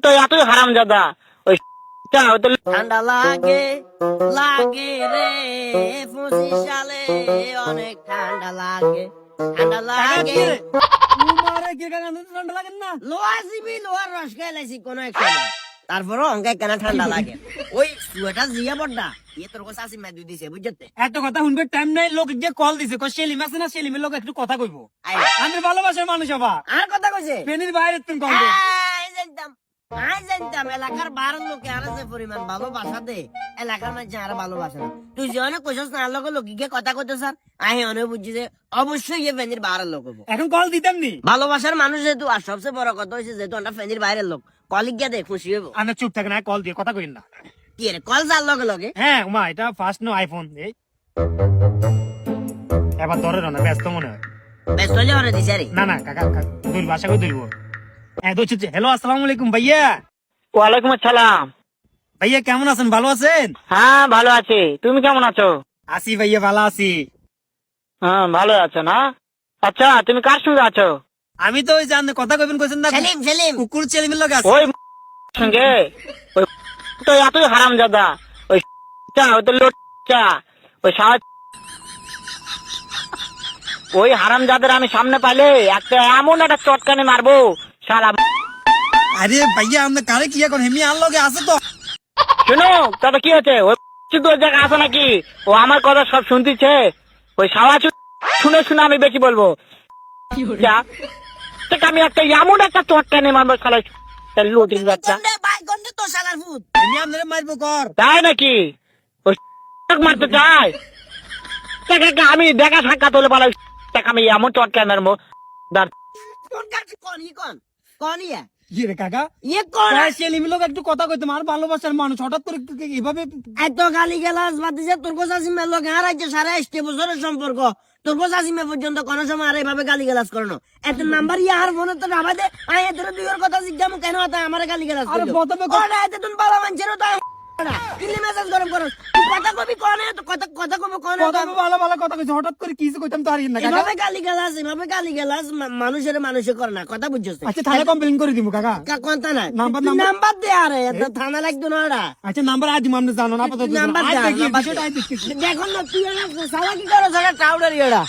তো এতই হারামজাদা ওই ঠান্ডা লাগে লাগে রে 25 সালে অনেক ঠান্ডা লাগে ঠান্ডা লাগে লোহা জিবি লোহার রস খাইলাইছি কোন একটা তারপরও অঙ্কায় কেন ঠান্ডা লাগে ওই সোয়েটার জিয়া বড়টা তোর কাছে আসি মেদু দিছে বুঝতে এত কথা শুনবে টাইম নাই লোক যে কল দিছে সেলিম আছে না সেলিমের লোক একটু কথা কইবো আমি ভালোবাসার মানুষ হবা আর কথা কইছে ফেনীর বাইরে তুমি কল দে জানতাম এলাকার বারো লোকে আর যে পরিমাণ ভালোবাসা দে এলাকার মাঝে আর ভালোবাসা না তুই যে অনেক কইছস না লোক লোকিকে কথা কইতে স্যার আমি অনেক বুঝছি যে অবশ্যই এ ফেনীর বাইরের লোক হবো এখন কল দিতাম নি ভালোবাসার মানুষ যেহেতু আর সবচেয়ে বড় কথা হয়েছে যেহেতু আমরা ফেনীর বাইরের লোক কলিগ গিয়ে দে খুশি হবো আমি চুপ থাকে না কল দিয়ে কথা কইন না কি রে কল যার লগে লগে হ্যাঁ মা এটা ফার্স্ট নো আইফোন এই এবার ধরে না ব্যস্ত মনে হয় ব্যস্ত যাওয়ারে দিছে রে না না কাকা দুল ভাষা কই দুলবো হ্যালো আসসালামু আলাইকুম ভাইয়া ওয়ালাইকুম আসসালাম। ভাইয়া কেমন আছেন ভালো আছেন? হ্যাঁ ভালো আছি, তুমি কেমন আছো? আছি ভাইয়া ভালো আছি। হ্যাঁ ভালো আছো না? আচ্ছা তুমি কার সঙ্গে আছো? আমি তো ওই জান কথা কইবেন কইছেন না সেলিম সেলিম কুকুর সেলিমের লগে আছে ওই সঙ্গে ওই তো এতই হারামজাদা ওই ওই তো লোটচা ওই ওই হারামজাদার আমি সামনে পাইলে একটা এমন একটা চটকানি মারবো সারা। আরে ভাইয়া আপনি কারে কি এখন হেমি আর লগে আছে তো শুনো তবে কি হচ্ছে ওই শুধু ওই জায়গা আছে নাকি ও আমার কথা সব শুনতেছে ওই সাওয়া শুনে শুনে আমি বেশি বলবো আমি একটা এমন একটা চটকানি মারবো সালা লুটির বাচ্চা গন্ডে ভাই গন্ডে তো শালার ফুট হেমি আপনারে মারবো কর তাই নাকি ওই মারতে চাই আমি দেখা সাক্ষাৎ হলে বলা আমি এমন চটকানি মারবো কোন কাছে কোন ই কোন কোন ইয়া কি রে কাকা ইয়ে কোন সেলিমের লগে একটু কথা কইতে আর ভালোবাসার মানুষ হঠাৎ করে এভাবে এত গালি গেলাস বাদ দিয়ে তোর কোসাসিমের লোক আর আজ সারা 8 বছরের সম্পর্ক তোর কোসাসিমে পর্যন্ত কোন সময় আর এইভাবে গালি গেলাস করনো এত নাম্বার ইয়া আর ফোনে তো নামাই দে আই এদের দুইয়ের কথা জিজ্ঞাম কেন আতা আমার গালি গেলাস আরে করলো প্রথমে কোন এত তুই ভালো মানছিস না কিলি মেসেজ গরম করো কথা কবি কোন তো কথা কবি কোন প্রথমে ভালো ভালো কথা কইছে হঠাৎ করে কি কইতাম তো আর না কাকা এভাবে গালি গেলাস মানুষের মানুষে করে না কথা বুঝছস আচ্ছা থানা কমপ্লেইন করে দিমু কাকা কোনটা না নাম্বার- নাম্বার দে আরে এত থানা লাগতো না ওরা আচ্ছা নাম্বার আজ আপনি জানো না আপাতত নাম্বার আজ দে, দেখি নাম্বার বিষয়টা দে। আজ দেখতেছি দেখুন না তুই সারা কি করো সারা টাউডারি ওরা